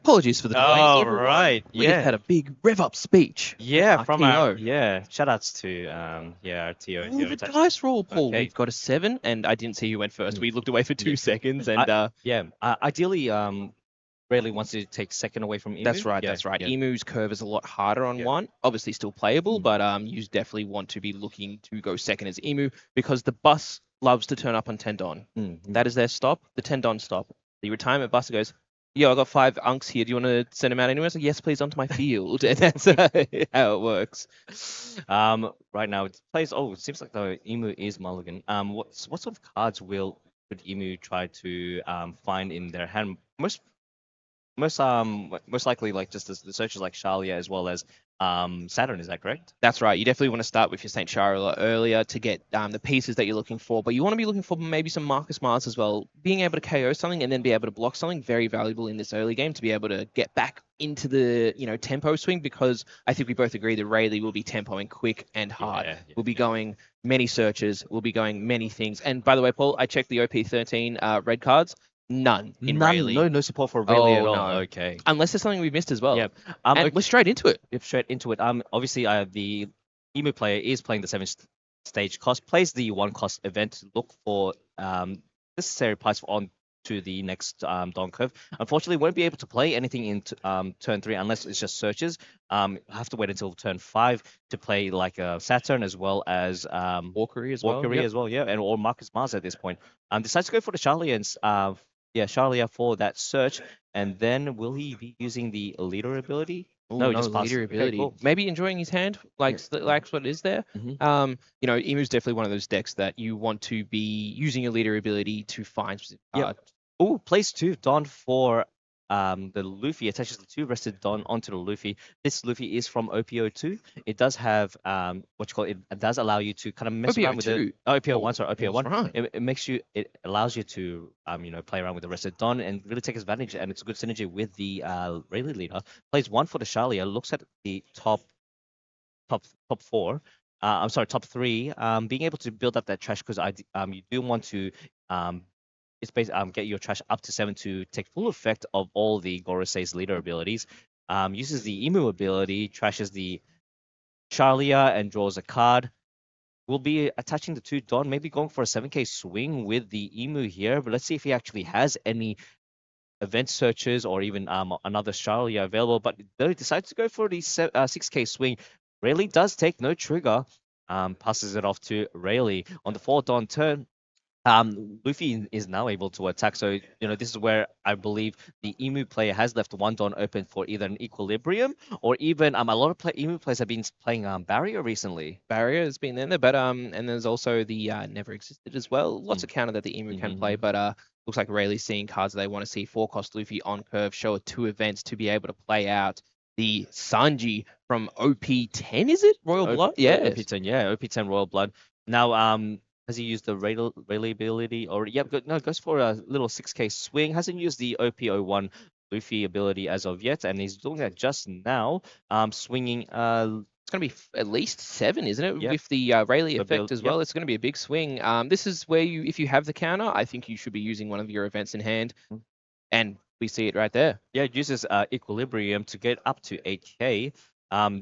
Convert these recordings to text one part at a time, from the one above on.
Apologies for the delay. Oh, everyone. right. We just Yeah. had a big rev-up speech. Yeah, from our TO. Shoutouts to our TO. Oh, the dice roll, Paul. Okay. We've got a 7, and I didn't see who went first. We looked away for 2 seconds, and ideally, Rayleigh wants to take second away from Emu. that's right. That's right. Emu's curve is a lot harder on 1. Obviously, still playable, but you definitely want to be looking to go second as Emu because the bus loves to turn up on 10 Don. That is their stop. The 10 Don stop. The retirement bus goes, yo, I got 5 unks here. Do you want to send them out anywhere? So yes, please, onto my field. And that's how it works. Right now it plays. Oh, it seems like the Emu is mulligan. What sort of cards would Emu try to find in their hand? Most likely like just the searches like Shalia as well as Saturn. Is that correct? That's right. You definitely want to start with your St. Charlotte earlier to get the pieces that you're looking for, but you want to be looking for maybe some Marcus Mars as well. Being able to KO something and then be able to block something, very valuable in this early game to be able to get back into the tempo swing, because I think we both agree that Rayleigh will be tempoing quick and hard. We'll be going many searches, we'll be going many things. And by the way, Paul, I checked the OP13 red cards. None in Rayleigh. No support for Rayleigh at all. No. Okay. Unless there's something we've missed as well. Yeah. And we're straight into it. Straight into it. Obviously, the Emu player is playing the 7-stage cost, plays the 1-cost event to look for necessary price on to the next Dawn curve. Unfortunately, won't be able to play anything in turn 3 unless it's just searches. Have to wait until turn 5 to play like Saturn as well as Walkery as well. Yeah, and or Marcus Mars at this point. Decides to go for the Charlians. Shalia for that search, and then will he be using the leader ability? Ooh, no, just leader ability. Okay, cool. Maybe enjoying his hand, like what is there. Emu's definitely one of those decks that you want to be using your leader ability to find specific cards. Oh, plays 2 Dawn for the Luffy, attaches the 2 rested Dawn onto the Luffy. This Luffy is from OPO2. It does have it does allow you to kind of mess around with the OPO1. Sorry, OPO1. Right. It allows you to play around with the rested Dawn and really take advantage, and it's a good synergy with the Rayleigh leader. Plays 1 for the Shalia, looks at the top 4. Top 3. Being able to build up that trash, because you do want to it's basically get your trash up to 7 to take full effect of all the Gorosei's leader abilities. Uses the Emu ability, trashes the Charlia and draws a card. We'll be attaching the 2 Dawn, maybe going for a 7k swing with the Emu here, but let's see if he actually has any event searches or even another Charlia available. But they decides to go for the 6k swing. Rayleigh does take no trigger, passes it off to Rayleigh on the 4 Dawn turn. Luffy is now able to attack, so this is where I believe the Emu player has left 1 Dawn open for either an Equilibrium or even a lot of Emu players have been playing Barrier recently. Barrier has been in there, but and there's also the Never Existed as well. Lots of counter that the Emu can play, but looks like Rayleigh's seeing cards that they want to see. 4-cost Luffy on curve, show 2 events to be able to play out the Sanji from OP10. Is it Royal Blood? Yeah, OP10. Yeah, OP10 Royal Blood. Now has he used the Rayleigh ability already? Yeah, goes for a little 6k swing. Hasn't used the OP01 Luffy ability as of yet, and he's doing that just now. Swinging. It's going to be at least 7, isn't it? Yep. With the Rayleigh effect as well. It's going to be a big swing. This is where if you have the counter, I think you should be using one of your events in hand, and we see it right there. Yeah, it uses Equilibrium to get up to 8k.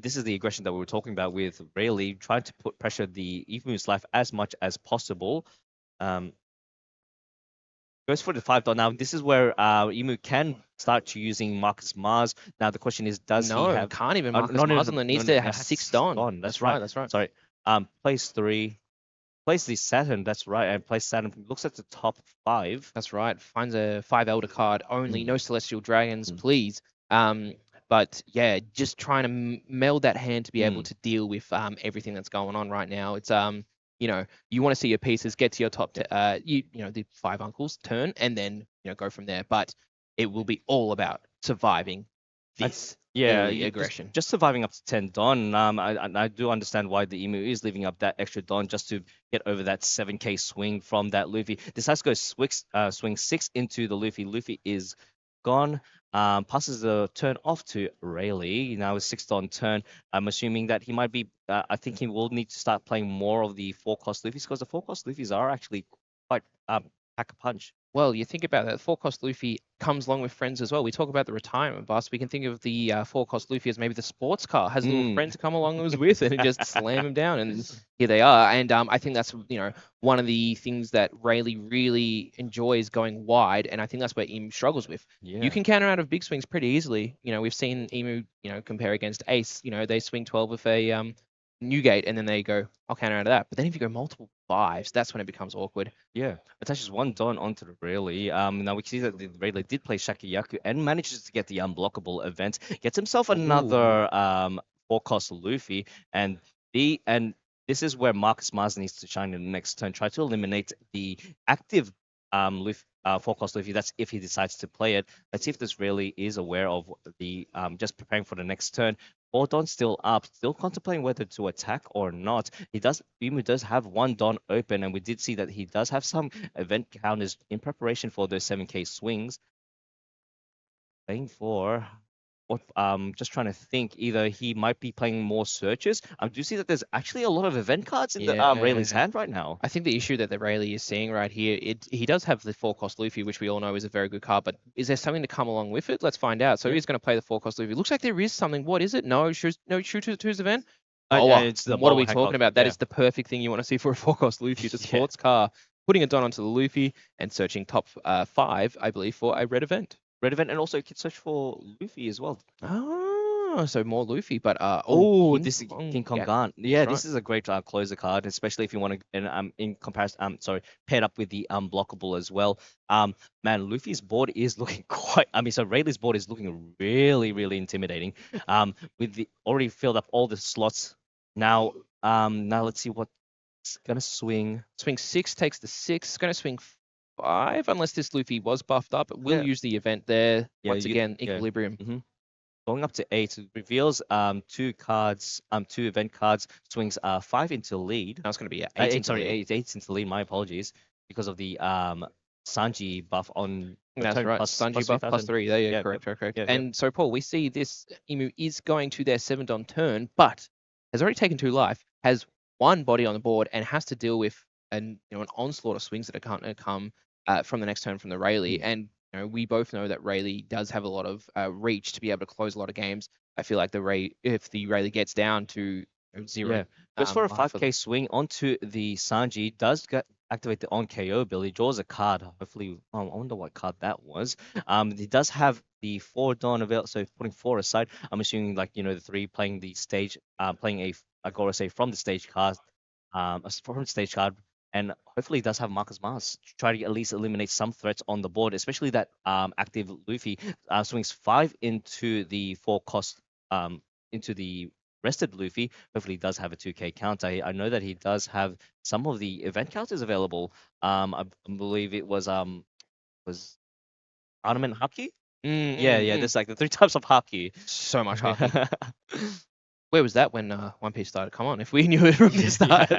This is the aggression that we were talking about with Rayleigh, trying to put pressure the Emu's life as much as possible. Goes for the 5 Dawn. Now, this is where Emu can start to using Marcus Mars. Now, the question is, does he have... can't even Marcus Mars on the needs to have 6 Dawn. That's right. Sorry. Plays 3. Plays the Saturn, that's right, and plays Saturn. Looks at the top 5. That's right. Finds a 5 Elder card only. No Celestial Dragons, please. But yeah, just trying to meld that hand to be able to deal with everything that's going on right now. It's you want to see your pieces get to your top, the 5 uncles turn, and then go from there. But it will be all about surviving this aggression. Just surviving up to 10 Dawn. I do understand why the Emu is leaving up that extra Dawn just to get over that 7k swing from that Luffy. Decides to go swing 6 into the Luffy. Luffy is gone. Passes the turn off to Rayleigh. Now it's 6 Dawn turn. I'm assuming that he might be. I think he will need to start playing more of the 4-cost Luffys, because the 4-cost Luffys are actually quite pack a punch. Well, you think about that. Four-cost Luffy comes along with friends as well. We talk about the retirement bus. We can think of the four-cost Luffy as maybe the sports car has little Mm. friends to come along as with it and just slam them down. And here they are. And I think that's one of the things that Rayleigh really enjoys going wide. And I think that's where Emu struggles with. You Yeah. can counter out of big swings pretty easily. We've seen Emu compare against Ace. They swing 12 with a Newgate, and then they go, I'll counter out of that. But then if you go multiple fives, that's when it becomes awkward. Yeah, attaches one Don onto the Rayleigh. Now we can see that the Rayleigh did play Shakiyaku and manages to get the unblockable event. Gets himself another four-cost Luffy, and this is where Marcus Mars needs to shine in the next turn. Try to eliminate the active Luffy, four-cost Luffy. That's if he decides to play it. Let's see if this Rayleigh is aware of the just preparing for the next turn. Four Don still up, still contemplating whether to attack or not. Emu does have one Don open, and we did see that he does have some event counters in preparation for those 7K swings. Playing for what just trying to think, either he might be playing more searches. I do see that there's actually a lot of event cards in the Rayleigh's hand right now. I think the issue that the Rayleigh is seeing right here, he does have the four-cost Luffy, which we all know is a very good card, but is there something to come along with it? Let's find out. So he's going to play the four-cost Luffy. Looks like there is something. What is it? No, shoot to his event? It's the what are we Hancock, talking about? That is the perfect thing you want to see for a four-cost Luffy. It's a sports car. Putting a Don onto the Luffy and searching top 5, I believe, for a red event. Red event, and also you can search for Luffy as well. Oh, so more Luffy, but this is King Kong Gaunt. Yeah, this is a great closer card, especially if you want to, and in comparison, paired up with the unblockable as well. Man, Luffy's board is looking quite. So Rayleigh's board is looking really, really intimidating. With the already filled up all the slots. Now let's see what's gonna swing. Swing 6 takes the 6. Gonna swing 5 unless this Luffy was buffed up. We'll use the event there. Once again, equilibrium. Mm-hmm. Going up to 8, it reveals 2 cards, 2 event cards, swings 5 into lead. That's going to be 8 into lead. 8 into lead, my apologies, because of the Sanji buff on... That's right, Sanji buff +3, there you go, correct. And so, Paul, we see this Emu is going to their 7 Don turn, but has already taken 2 life, has 1 body on the board, and has to deal with an onslaught of swings that are going to come from the next turn from the Rayleigh. And we both know that Rayleigh does have a lot of reach to be able to close a lot of games. I feel like if the Rayleigh gets down to 0, goes for a 5K swing onto the Sanji, does activate the on KO ability, draws a card. Hopefully, I wonder what card that was. He does have the 4 Don available, so putting 4 aside, I'm assuming the 3 playing the stage, playing a Gorosei from the stage card, and hopefully does have Marcus Mars to try to at least eliminate some threats on the board, especially that active Luffy swings 5 into the 4-cost into the rested Luffy. Hopefully he does have a 2K counter. I know that he does have some of the event counters available. I believe it was Ornament Haki? There's like the 3 types of Haki. So much Haki. Where was that when One Piece started? Come on, if we knew it from the start.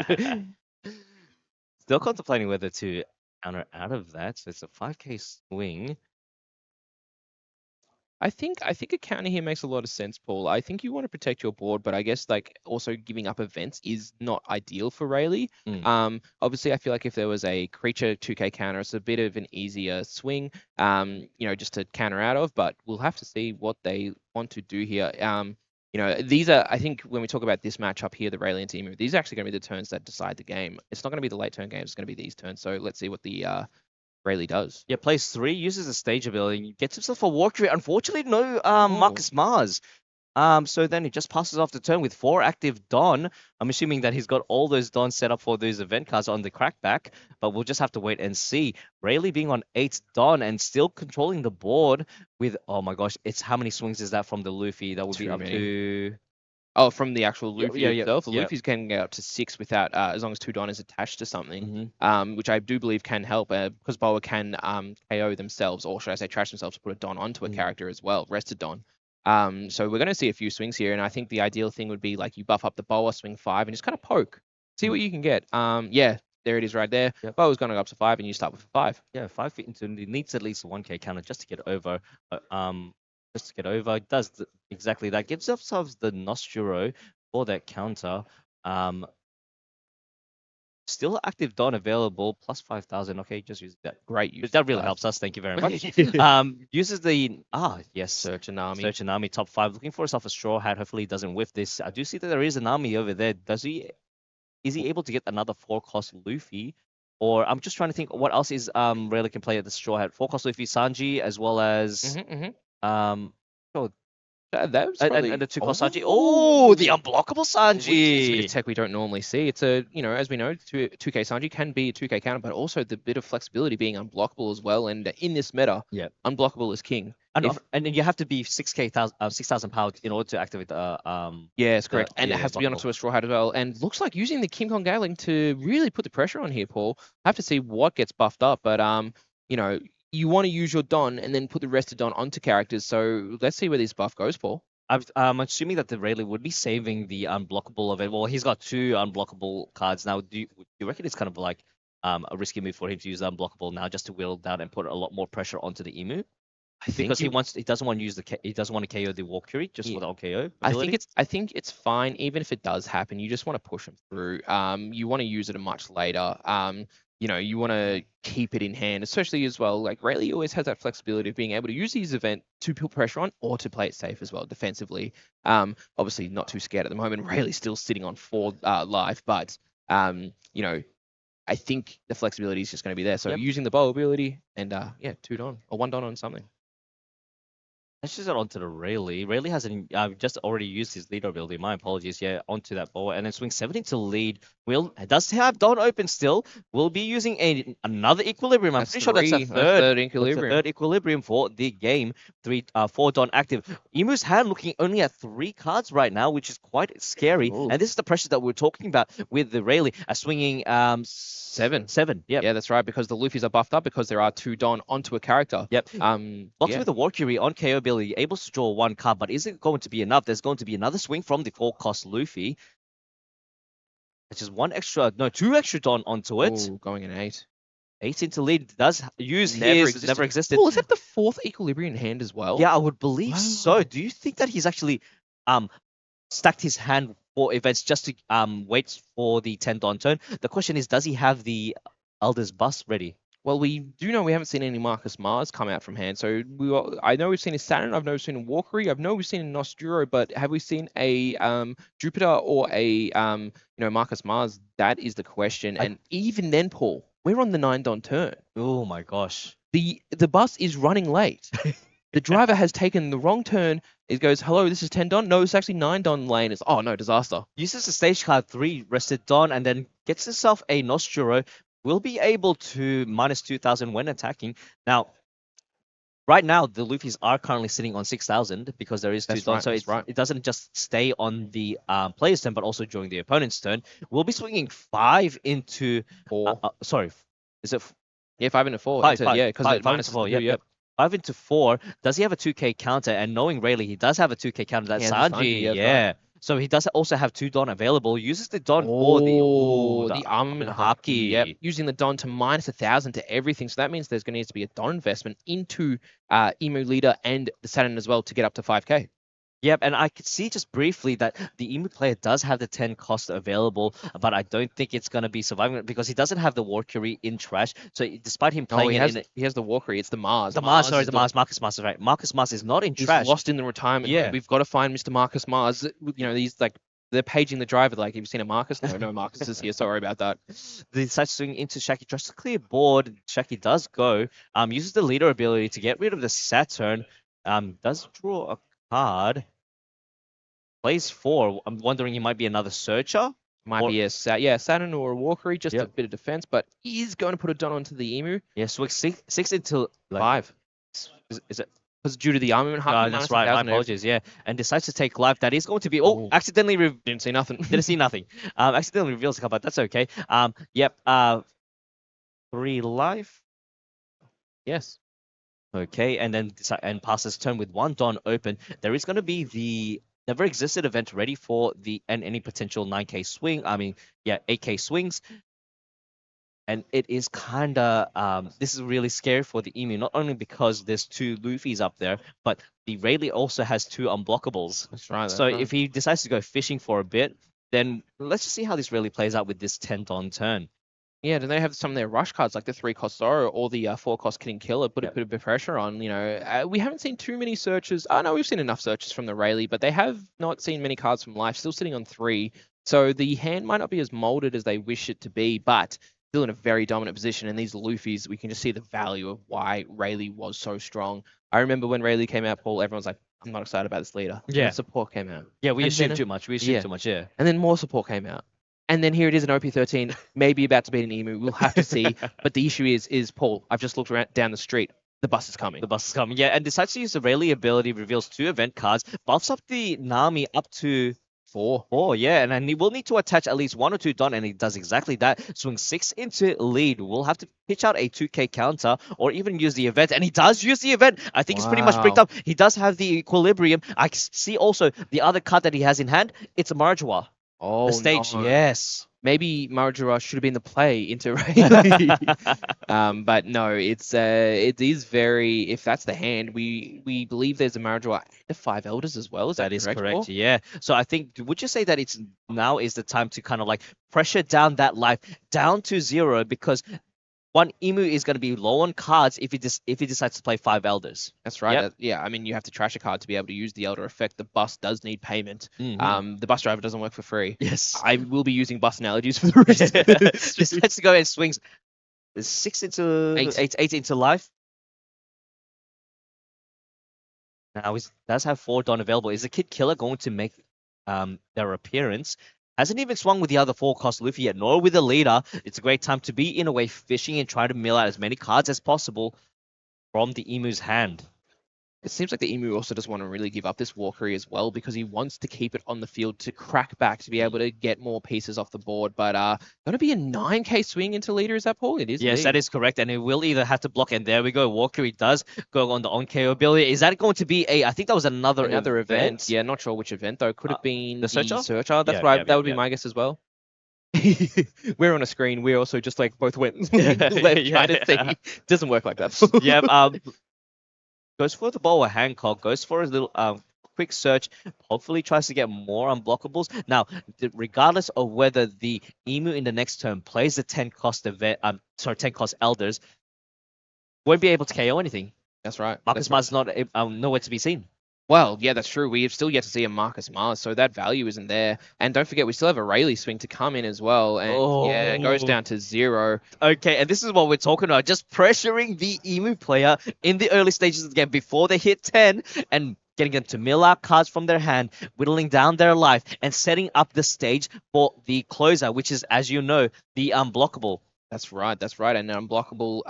Still contemplating whether to counter out of that. So it's a 5K swing. I think a counter here makes a lot of sense, Paul. I think you want to protect your board, but I guess also giving up events is not ideal for Rayleigh. Obviously, I feel like if there was a creature 2K counter, it's a bit of an easier swing, just to counter out of. But we'll have to see what they want to do here. These are, I think, when we talk about this matchup here, the Rayleigh and Emu, these are actually going to be the turns that decide the game. It's not going to be the late turn games. It's going to be these turns. So let's see what the Rayleigh does. Yeah, plays 3, uses a stage ability, gets himself a walkthrough. Unfortunately, no Marcus Mars. So then he just passes off the turn with 4 active Don. I'm assuming that he's got all those Dons set up for those event cards on the crackback, but we'll just have to wait and see. Rayleigh being on 8 Don and still controlling the board with, oh my gosh, it's how many swings is that from the Luffy? That would be up to... Oh, from the actual Luffy itself? The Luffy's can get up to 6 without, as long as 2 Don is attached to something, which I do believe can help, because Boa can KO themselves, or should I say trash themselves, to put a Don onto a character as well, rested Don. So we're going to see a few swings here, and I think the ideal thing would be you buff up the Boa, swing 5, and just kind of poke. See what you can get. There it is right there. Boa's going to go up to 5, and you start with a 5. Yeah, 5 feet into it. It needs at least a 1K counter just to get over. It does exactly that. Gives ourselves the Nostro for that counter. Still active Don available, plus 5,000. Okay, just use that. Great use. That really helps us. Thank you very much. Uses the yes, Search an army. Search an army top 5. Looking for himself a straw hat. Hopefully he doesn't whiff this. I do see that there is an army over there. Is he able to get another 4-cost Luffy? Or I'm just trying to think what else is Rayleigh can play at the straw hat. 4-cost Luffy, Sanji, as well as oh, That was probably... and the 2-cost Sanji. Oh, the unblockable It's a bit Sanji. of tech we don't normally see. It's a, as we know, 2K Sanji can be a 2K counter, but also the bit of flexibility being unblockable as well. And in this meta, unblockable is king. And you have to be 6,000 power in order to activate the Yes, correct. And it has to be onto a straw hat as well. And looks like using the King Kong Gailing to really put the pressure on here, Paul. I have to see what gets buffed up, but you want to use your Don and then put the rest of Don onto characters. So let's see where this buff goes, Paul. I'm assuming that the Rayleigh would be saving the unblockable of it. Well, he's got 2 unblockable cards now. Do you reckon it's kind of like a risky move for him to use the unblockable now just to wield down and put a lot more pressure onto the Emu? I think because he doesn't want to use he doesn't want to KO the Valkyrie just for the OKO ability. I think it's fine even if it does happen. You just want to push him through. You want to use it much later. You want to keep it in hand, especially as well. Like Rayleigh always has that flexibility of being able to use his event to put pressure on or to play it safe as well defensively. Obviously not too scared at the moment. Rayleigh's still sitting on 4 life, but I think the flexibility is just going to be there. So using the bow ability and 2 Don or 1 Don on something. Let's just get onto the Rayleigh. Rayleigh hasn't just already used his leader ability. My apologies. Yeah, onto that ball and then swing 17 to lead. Does have Don open still. We'll be using another equilibrium. I'm pretty sure that's a third equilibrium. Third equilibrium for the game. 4 Don active. Emu's hand looking only at 3 cards right now, which is quite scary. Ooh. And this is the pressure that we're talking about with the Rayleigh swinging 7. Yeah, that's right. Because the Luffys are buffed up because there are 2 Don onto a character. Yep. Blocks with the Valkyrie on KO ability. Able to draw 1 card, but is it going to be enough? There's going to be another swing from the 4-cost Luffy. It's just 2 extra Don onto it. Ooh, going in 8. 8 into lead does use never existed. Oh, is that the 4th equilibrium hand as well? Yeah, I would believe so. Do you think that he's actually stacked his hand for events just to wait for the 10 Don turn? The question is, does he have the Elder's Bust ready? Well, we do know we haven't seen any Marcus Mars come out from hand. So I know we've seen a Saturn. I've never seen a Valkyrie. I know we've seen a Nosturo, but have we seen a Jupiter or a Marcus Mars? That is the question. And even then, Paul, we're on the 9 Don turn. Oh my gosh. The bus is running late. The driver has taken the wrong turn. It goes, hello, this is 10 Don. No, it's actually 9 Don lane. It's, oh no, disaster. Uses the stage card 3 rested Don and then gets himself a Nosturo. Will be able to minus 2,000 when attacking. Now, right now, the Luffys are currently sitting on 6,000 because there is 2 Don, so it doesn't just stay on the player's turn, but also during the opponent's turn. We'll be swinging 5 into 4. Sorry, is it? Yeah, 5 into 4. 5, yeah, because 5 into 4. Yep. 5 into 4. Does he have a 2K counter? And knowing Rayleigh, he does have a 2K counter. That's Sanji. Yeah. So he does also have 2 Don available. Uses the Don for the armament hapki. Yep. Using the Don to minus 1,000 to everything. So that means there's going to need to be a Don investment into Emu Leader and the Saturn as well to get up to 5K. Yep, and I could see just briefly that the Emu player does have the 10 cost available, but I don't think it's going to be surviving because he doesn't have the Valkyrie in trash. So despite him playing he has the Valkyrie. It's the Mars. The Mars. Marcus Mars is right. Marcus Mars is not in trash. He's lost in the retirement. Yeah. We've got to find Mr. Marcus Mars. These they're paging the driver. Like, have you seen a Marcus? No, Marcus is here. Sorry about that. They decide to swing into Shaki. Tries to clear board. Shaki does go. Uses the leader ability to get rid of the Saturn. Does draw a card. Plays 4. I'm wondering he might be another Searcher. Might be a Saturn or a Valkyrie, just a bit of defense, but he's going to put a Don onto the Emu. Yeah, swing 6 into 5. Is it? Because due to the armament, that's right. My apologies. Yeah, and decides to take life. That is going to be accidentally didn't see nothing. Didn't see nothing. Accidentally reveals the card, but that's okay. 3 life. Yes. Okay, and then passes turn with 1 Don open. There is going to be the never existed event ready for any potential 9K swing. 8K swings. And it is kind of, this is really scary for the Emu, not only because there's 2 Luffys up there, but the Rayleigh also has 2 unblockables. That's right. So if he decides to go fishing for a bit, then let's just see how this really plays out with this 10 Don turn. Yeah, do they have some of their rush cards like the 3-cost Zoro or the 4-cost Killing Killer? Put a bit of pressure on. We haven't seen too many searches. Oh no, we've seen enough searches from the Rayleigh, but they have not seen many cards from Life. Still sitting on 3, so the hand might not be as molded as they wish it to be, but still in a very dominant position. And these Luffys, we can just see the value of why Rayleigh was so strong. I remember when Rayleigh came out, Paul, everyone's like, I'm not excited about this leader. Yeah. And support came out. Yeah, we And assumed then- too much. We assumed yeah. too much, yeah. And then more support came out. And then here it is in OP13, maybe about to beat an Emu. We'll have to see. But the issue is Paul, I've just looked around down the street. The bus is coming. The bus is coming, yeah. And decides to use the Rayleigh ability, reveals 2 event cards, buffs up the Nami up to 4, yeah. And then he will need to attach at least 1 or 2 Don, and he does exactly that. Swing 6 into lead. We'll have to pitch out a 2k counter or even use the event. And he does use the event. I think it's pretty much bricked up. He does have the equilibrium. I see also the other card that he has in hand. It's a Marjawa. Oh, The stage, no. yes. Maybe Marjora should have been the play into Rayleigh. But no, it is very. If that's the hand, we believe there's a Marjora and the 5 Elders as well. Is that is correct? correct, Paul? yeah. So I think, would you say that it's now is the time to kind of like pressure down that life down to 0, because one Emu is going to be low on cards if he decides to play 5 Elders. That's right. Yep. Yeah, I mean, you have to trash a card to be able to use the Elder effect. The bus does need payment. Mhm. The bus driver doesn't work for free. Yes. I will be using bus analogies for the rest of this. Decides to go and swings 6 into 8 into life. Now he does have 4 Don available. Is the Kid Killer going to make their appearance? Hasn't even swung with the other 4-cost Luffy yet, nor with the leader. It's a great time to be in a way fishing and try to mill out as many cards as possible from the Emu's hand. It seems like the Emu also doesn't want to really give up this Walkery as well, because he wants to keep it on the field to crack back to be able to get more pieces off the board. But going to be a 9k swing into leader, is that, Paul? It is. Yes, that is correct, and it will either have to block, and there we go. Walkery does go on the on-KO ability. Is that going to be a? I think that was another event. Yeah, not sure which event though. Could have been the Searcher? That's Yeah, right. yeah, That would be yeah. my guess as well. We're on a screen. We also just like both went Yeah, trying to yeah. see. Doesn't work like that. Yeah. Goes for the ball of Hancock. Goes for a little quick search. Hopefully tries to get more unblockables. Now, regardless of whether the Emu in the next turn plays the 10-cost event, 10-cost Elders, won't be able to KO anything. That's right. Marcus Mars not nowhere to be seen. Well, yeah, that's true. We have still yet to see a Marcus Mars, so that value isn't there. And don't forget, we still have a Rayleigh swing to come in as well. And yeah, it goes down to 0. Okay, and this is what we're talking about. Just pressuring the Emu player in the early stages of the game before they hit 10 and getting them to mill out cards from their hand, whittling down their life, and setting up the stage for the closer, which is, as you know, the unblockable. That's right. And Unblockable,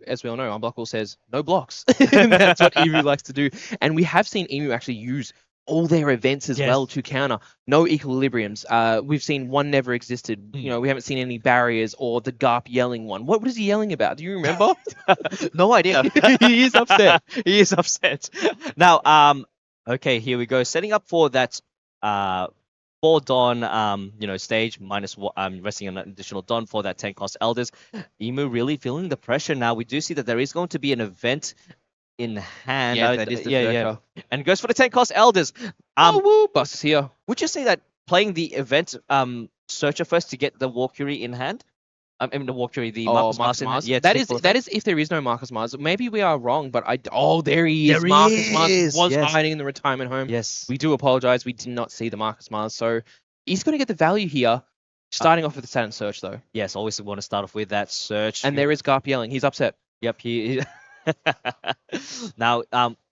as we all know, Unblockable says no blocks. And that's what Emu likes to do. And we have seen Emu actually use all their events as well to counter. No equilibriums. We've seen one never existed. We haven't seen any barriers or the Garp yelling one. What is he yelling about? Do you remember? No idea. He is upset. He is upset. Now, okay, here we go. Setting up for that 4 Don, stage minus resting an additional Don for that 10-cost Elders. Emu really feeling the pressure now. We do see that there is going to be an event in hand. Yeah, that is the Searcher. And it goes for the 10-cost Elders. Bus is here. Would you say that playing the event Searcher first to get the Walkery in hand? I mean, the Walkery, the Marcus Mars in hand? Yeah, that is if there is no Marcus Mars. Maybe we are wrong, but there he is. Marcus Mars was hiding in the retirement home. Yes. We do apologize. We did not see the Marcus Mars. So he's going to get the value here. Starting off with the Saturn Search, though. Yes, always want to start off with that Search. And there is Garp yelling. He's upset. Yep, he Now,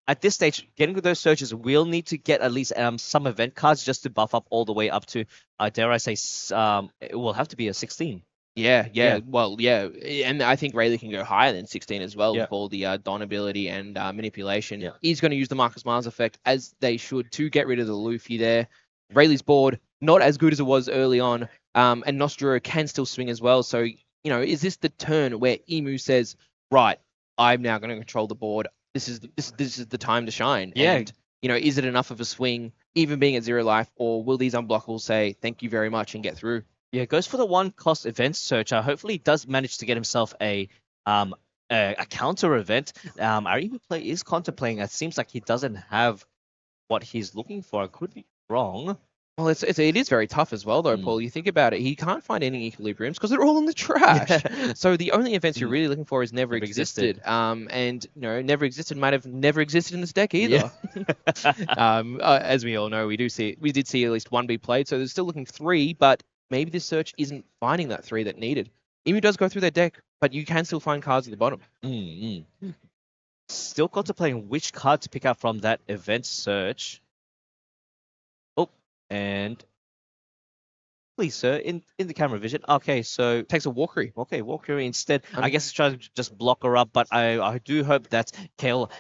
at this stage, getting to those searches, we'll need to get at least some event cards just to buff up all the way up to, dare I say, it will have to be a 16. Yeah. Well, yeah. And I think Rayleigh can go higher than 16 as well with all the Don ability and manipulation. Yeah. He's going to use the Marcus Mars effect, as they should, to get rid of the Luffy there. Rayleigh's board, not as good as it was early on. And Nostro can still swing as well. So, is this the turn where Emu says, right, I'm now going to control the board. This is the time to shine. Yeah. And, is it enough of a swing, even being at 0 life, or will these unblockables say, thank you very much, and get through? Yeah, goes for the 1-cost event searcher. Hopefully, he does manage to get himself a counter event. Our Emu play is contemplating. It seems like he doesn't have what he's looking for. I could be wrong. Well, it is very tough as well, though, Mm. Paul. You think about it, he can't find any equilibriums because they're all in the trash. So the only events you're really looking for is never Never existed. existed. And never existed might have never existed in this deck either. Yeah. As we all know, we did see at least one be played, so there's still looking 3, but maybe this search isn't finding that 3 that needed. Emu does go through their deck, but you can still find cards at the bottom. Still contemplating which card to pick out from that event search. Oh, and please, sir, in the camera vision. Okay, so Takes a Walkery. okay, Walkery instead. I guess it's trying to just block her up, but I do hope that Kale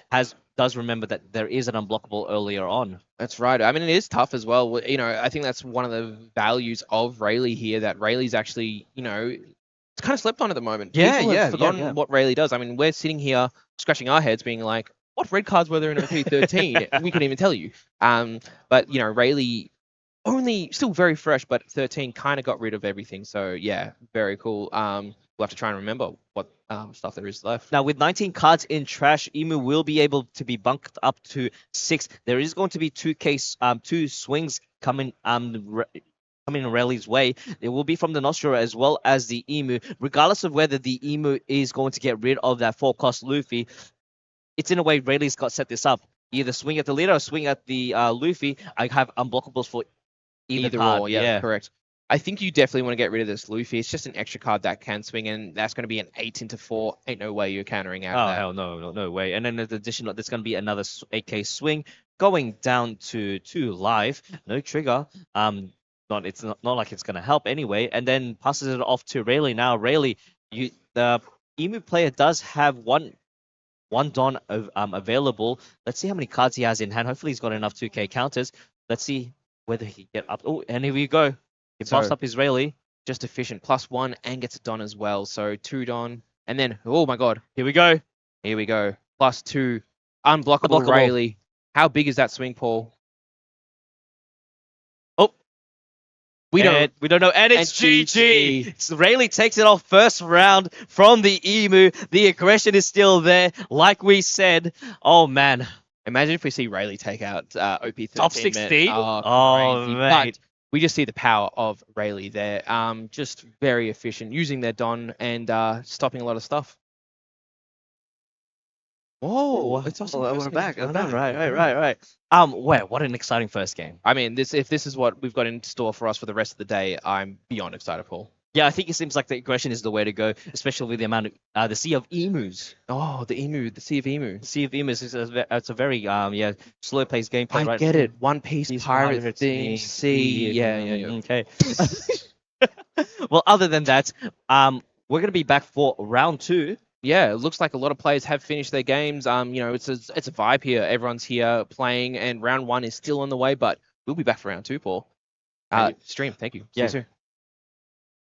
does remember that there is an unblockable earlier on. That's right. I mean, it is tough as well. I think that's one of the values of Rayleigh here, that Rayleigh's actually, it's kind of slept on at the moment. People have forgotten what Rayleigh does. I mean, we're sitting here scratching our heads being like, what red cards were there in OP13? We couldn't even tell you. But, Rayleigh only still very fresh, but 13 kind of got rid of everything. So, yeah, very cool. We'll have to try and remember what stuff there is left. Now, with 19 cards in trash, Emu will be able to be bunked up to 6. There is going to be two swings coming Rayleigh's way. It will be from the Nostra as well as the Emu. Regardless of whether the Emu is going to get rid of that 4-cost Luffy, it's in a way Rayleigh's got set this up. Either swing at the leader or swing at the Luffy. I have unblockables for either card. Or, yeah, correct. I think you definitely want to get rid of this Luffy. It's just an extra card that can swing, and that's going to be an 8 into 4. Ain't no way you're countering out that. Hell no way. And then in addition, there's going to be another 8k swing going down to 2 live. No trigger. It's not like it's going to help anyway. And then passes it off to Rayleigh. Now, Rayleigh, the Emu player does have one Don available. Let's see how many cards he has in hand. Hopefully he's got enough 2k counters. Let's see whether he get up. Oh, and here we go. He buffs up his Rayleigh. Just efficient. +1 and gets a Don as well. So 2 Don. And then, oh my god. Here we go. +2. Unblockable Rayleigh. How big is that swing, Paul? Oh. We don't know. And it's GG. So Rayleigh takes it off first round from the Emu. The aggression is still there. Like we said. Oh, man. Imagine if we see Rayleigh take out OP13. Top 16? Oh, man. But we just see the power of Rayleigh there. Just very efficient, using their Don and stopping a lot of stuff. Oh, we're back. Right. What an exciting first game. I mean, if this is what we've got in store for us for the rest of the day, I'm beyond excited, Paul. Yeah, I think it seems like the aggression is the way to go, especially with the amount of the Sea of Emus. Oh, the Sea of Emu. The Sea of Emus is it's a very slow-paced gameplay. I get it. One Piece pirate thing. Sea. Yeah. Okay. Well, other than that, we're gonna be back for round 2. Yeah, it looks like a lot of players have finished their games. It's a vibe here. Everyone's here playing, and round 1 is still on the way, but we'll be back for round 2, Paul. Stream, thank you. See you soon.